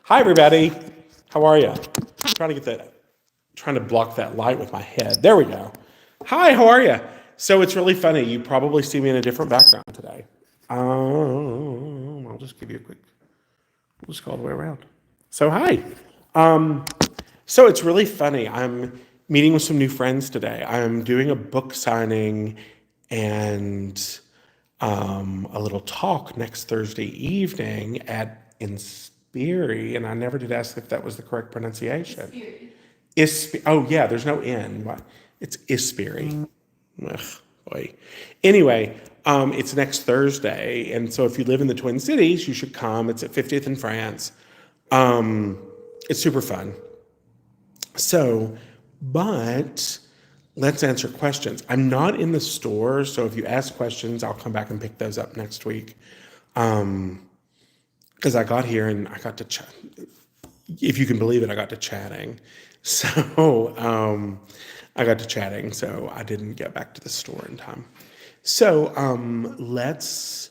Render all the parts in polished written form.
Hi, everybody. How are you? Trying to block that light with my head. There we go. Hi, how are you? So it's really funny. You probably see me in a different background today. I'll just give you a quick. We'll just go all the way around. So hi. So it's really funny. I'm meeting with some new friends today. I'm doing a book signing and a little talk next Thursday evening at Inspiri, and I never did ask if that was the correct pronunciation. Oh yeah, there's no N. It's Ispiri. Ugh, boy. Anyway, it's next Thursday, and so if you live in the Twin Cities, you should come. It's at 50th in France. It's super fun. So, but let's answer questions. I'm not in the store, so if you ask questions, I'll come back and pick those up next week. Because I got here and I got to chat. If you can believe it, I got to chatting. So I got to chatting, so I didn't get back to the store in time. So let's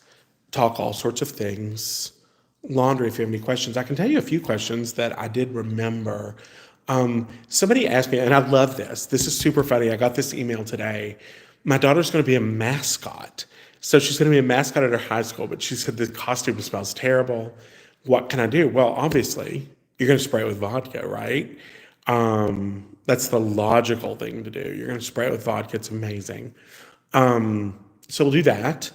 talk all sorts of things. Laundry, if you have any questions. I can tell you a few questions that I did remember. Somebody asked me, and I love this. This is super funny. I got this email today. My daughter's going to be a mascot. So she's going to be a mascot at her high school, but she said the costume smells terrible. What can I do? Well, obviously, you're going to spray it with vodka, right? That's the logical thing to do. You're going to spray it with vodka. It's amazing. So we'll do that.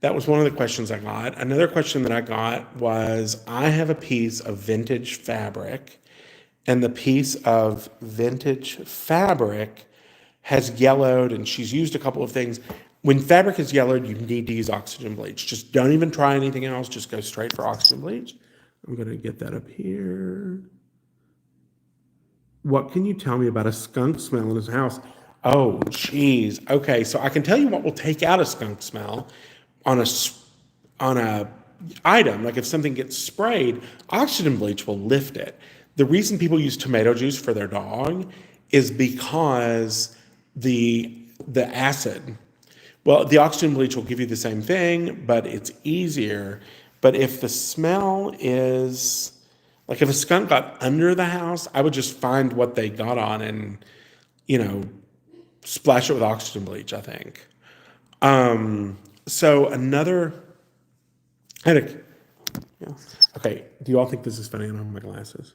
That was one of the questions I got. Another question that I got was, I have a piece of vintage fabric, and the piece of vintage fabric has yellowed, and she's used a couple of things. When fabric is yellowed, you need to use oxygen bleach. Just don't even try anything else. Just go straight for oxygen bleach. I'm going to get that up here. What can you tell me about a skunk smell in his house? Oh, geez. Okay, so I can tell you what will take out a skunk smell on a item. Like if something gets sprayed, oxygen bleach will lift it. The reason people use tomato juice for their dog is because the acid. Well, the oxygen bleach will give you the same thing, but it's easier. But if the smell is, like if a skunk got under the house, I would just find what they got on and, splash it with oxygen bleach, I think. So another, okay, do you all think this is funny? I don't have my glasses.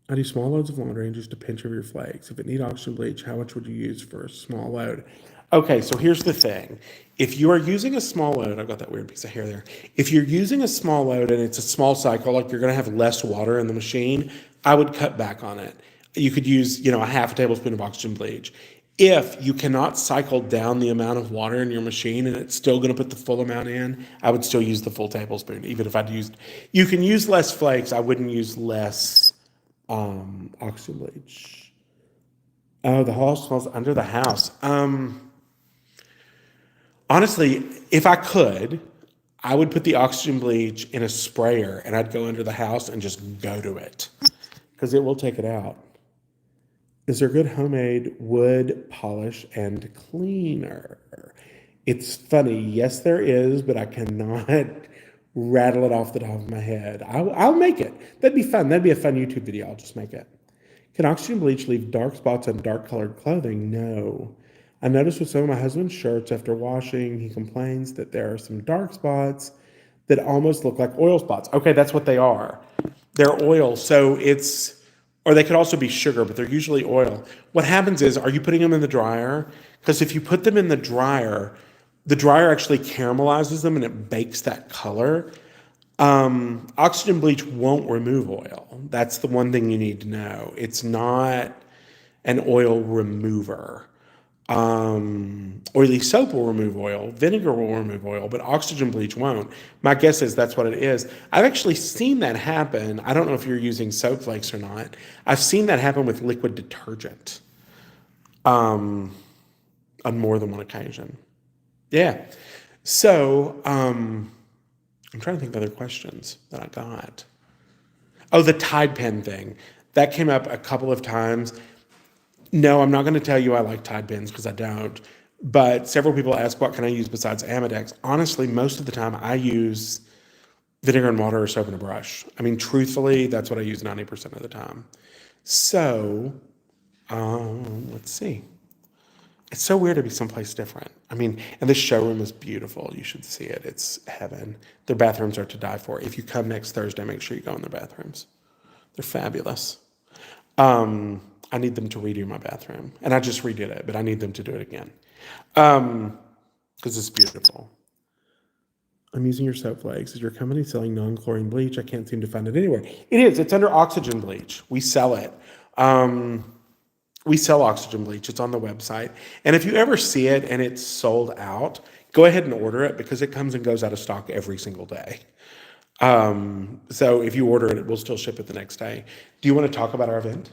I do small loads of laundry and just a pinch of your flakes. If it need oxygen bleach, how much would you use for a small load? Okay, so here's the thing. If you are using a small load, I've got that weird piece of hair there. If you're using a small load and it's a small cycle, like you're going to have less water in the machine, I would cut back on it. You could use, a half a tablespoon of oxygen bleach. If you cannot cycle down the amount of water in your machine and it's still going to put the full amount in, I would still use the full tablespoon, even if I'd used, you can use less flakes. I wouldn't use less oxygen bleach. Oh, the hall smells under the house. Honestly, if I could, I would put the oxygen bleach in a sprayer and I'd go under the house and just go to it because it will take it out. Is there good homemade wood polish and cleaner? It's funny. Yes, there is, but I cannot rattle it off the top of my head. I'll make it. That'd be fun. That'd be a fun YouTube video. I'll just make it. Can oxygen bleach leave dark spots on dark colored clothing? No. I noticed with some of my husband's shirts after washing, he complains that there are some dark spots that almost look like oil spots. Okay, that's what they are. They're oil. So or they could also be sugar, but they're usually oil. What happens is, are you putting them in the dryer? Because if you put them in the dryer actually caramelizes them and it bakes that color. Oxygen bleach won't remove oil. That's the one thing you need to know. It's not an oil remover. Oily soap will remove oil, vinegar will remove oil, but oxygen bleach won't. My guess is that's what it is. I've actually seen that happen. I don't know if you're using soap flakes or not. I've seen that happen with liquid detergent on more than one occasion. Yeah. So I'm trying to think of other questions that I got. Oh, the Tide pen thing. That came up a couple of times. No, I'm not going to tell you I like Tide pens because I don't. But several people ask, what can I use besides Amedex? Honestly, most of the time I use vinegar and water or soap and a brush. I mean, truthfully, that's what I use 90% of the time. So, let's see. It's so weird to be someplace different. I mean, and this showroom is beautiful. You should see it. It's heaven. Their bathrooms are to die for. If you come next Thursday, make sure you go in their bathrooms. They're fabulous. I need them to redo my bathroom. And I just redid it, but I need them to do it again. Because it's beautiful. I'm using your soap flakes. Is your company selling non-chlorine bleach? I can't seem to find it anywhere. It is. It's under oxygen bleach. We sell it. We sell oxygen bleach. It's on the website. And if you ever see it and it's sold out, go ahead and order it because it comes and goes out of stock every single day. So if you order it, we'll still ship it the next day. Do you want to talk about our event?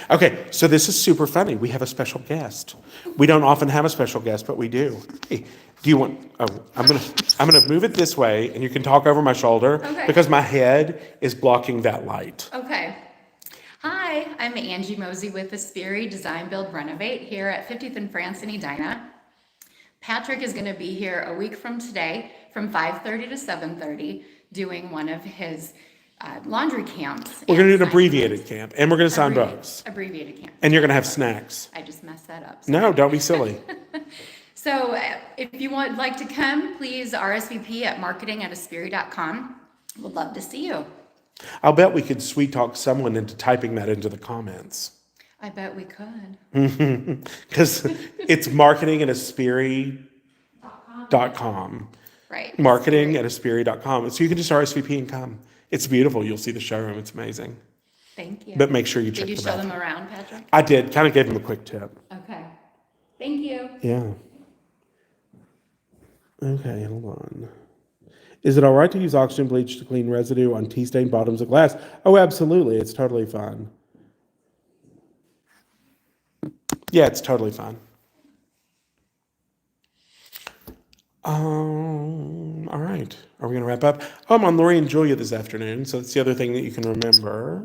Okay, so this is super funny. We have a special guest. We don't often have a special guest, but we do. Hey, do you want? Oh, I'm gonna move it this way, and you can talk over my shoulder because my head is blocking that light. Okay. Hi, I'm Angie Mosey with Aspiri Design Build Renovate here at 50th and France in Edina. Patrick is going to be here a week from today, from 5:30 to 7:30, doing one of his laundry camps. We're going to do an abbreviated camp, and we're going to sign books. Abbreviated camp. And you're going to have snacks. I just messed that up. No, don't be silly. So if you would like to come, please RSVP at marketing@aspiri.com. Would love to see you. I'll bet we could sweet talk someone into typing that into the comments. I bet we could. Because it's marketing@aspiri.com. Right. Marketing@aspiri.com. So you can just RSVP and come. It's beautiful. You'll see the showroom. It's amazing. Thank you. But make sure you check Did you the show bathroom. them around, Patrick? I did. Kind of gave him a quick tip. Okay. Thank you. Yeah. Okay, hold on. Is it all right to use oxygen bleach to clean residue on tea-stained bottoms of glass? Oh, absolutely. It's totally fine. Yeah, it's totally fine. All right. Are we going to wrap up? Oh, I'm on Lori and Julia this afternoon, so that's the other thing that you can remember.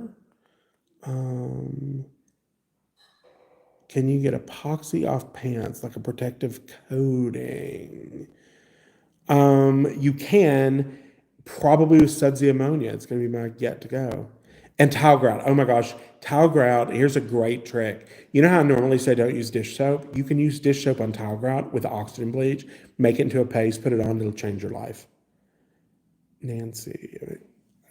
Can you get epoxy off pants, like a protective coating? You can, probably with sudsy ammonia. It's going to be my get to go. And towel grout. Oh my gosh, towel grout. Here's a great trick. You know how I normally say don't use dish soap? You can use dish soap on towel grout with oxygen bleach, make it into a paste, put it on, it'll change your life. Nancy,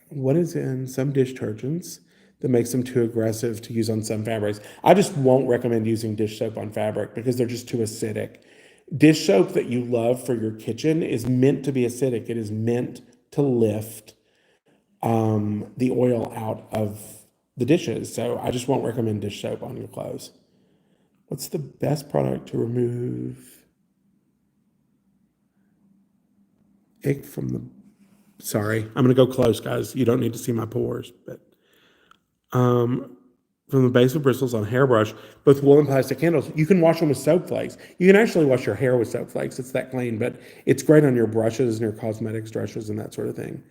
what is in some dish detergents that makes them too aggressive to use on some fabrics? I just won't recommend using dish soap on fabric because they're just too acidic. Dish soap that you love for your kitchen is meant to be acidic. It is meant to lift the oil out of the dishes. So I just won't recommend dish soap on your clothes. What's the best product to remove ick from the... Sorry, I'm going to go close, guys. You don't need to see my pores. But from the base of bristles on hairbrush, both wool and plastic handles, you can wash them with soap flakes. You can actually wash your hair with soap flakes. It's that clean, but it's great on your brushes and your cosmetics brushes and that sort of thing.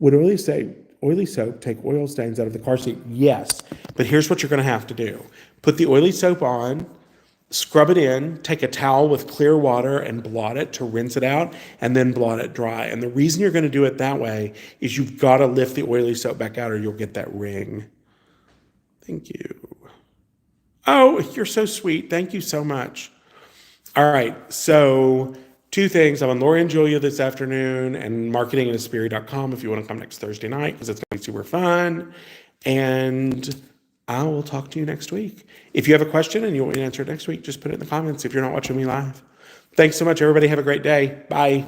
Would oily soap take oil stains out of the car seat? Yes, but here's what you're going to have to do. Put the oily soap on, scrub it in, take a towel with clear water and blot it to rinse it out, and then blot it dry. And the reason you're going to do it that way is you've got to lift the oily soap back out or you'll get that ring. Thank you. Oh, you're so sweet. Thank you so much. All right, so... two things. I'm on Lori and Julia this afternoon and marketing@aspiri.com if you want to come next Thursday night because it's going to be super fun. And I will talk to you next week. If you have a question and you want me to answer it next week, just put it in the comments if you're not watching me live. Thanks so much, everybody. Have a great day. Bye.